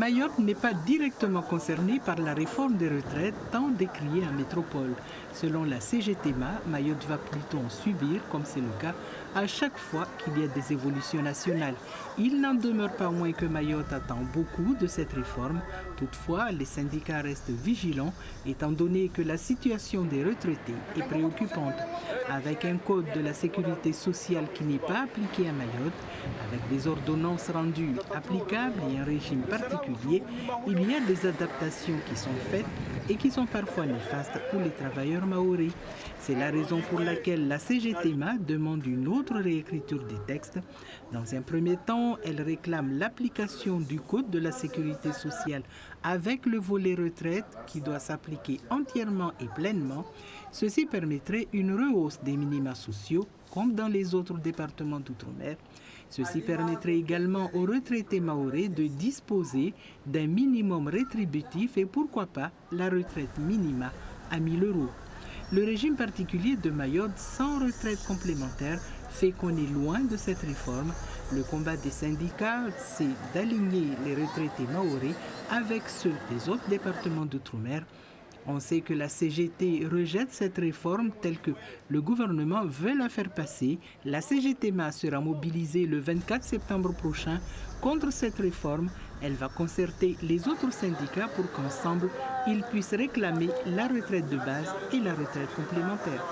Mayotte n'est pas directement concernée par la réforme des retraites tant décriée en métropole. Selon la CGTMA, Mayotte va plutôt en subir, comme c'est le cas, à chaque fois qu'il y a des évolutions nationales. Il n'en demeure pas moins que Mayotte attend beaucoup de cette réforme. Toutefois, les syndicats restent vigilants, étant donné que la situation des retraités est préoccupante. Avec un code de la sécurité sociale qui n'est pas appliqué à Mayotte, avec des ordonnances rendues applicables et un régime particulier, il y a des adaptations qui sont faites et qui sont parfois néfastes pour les travailleurs maoris. C'est la raison pour laquelle la CGTMA demande une autre réécriture des textes. Dans un premier temps, elle réclame l'application du Code de la sécurité sociale avec le volet retraite qui doit s'appliquer entièrement et pleinement. Ceci permettrait une rehausse des minima sociaux comme dans les autres départements d'outre-mer. Ceci permettrait également aux retraités mahorais de disposer d'un minimum rétributif et pourquoi pas la retraite minima à 1 000 €. Le régime particulier de Mayotte sans retraite complémentaire fait qu'on est loin de cette réforme. Le combat des syndicats, c'est d'aligner les retraités mahorais avec ceux des autres départements d'outre-mer. On sait que la CGT rejette cette réforme telle que le gouvernement veut la faire passer. La CGTMA sera mobilisée le 24 septembre prochain contre cette réforme. Elle va concerter les autres syndicats pour qu'ensemble, ils puissent réclamer la retraite de base et la retraite complémentaire.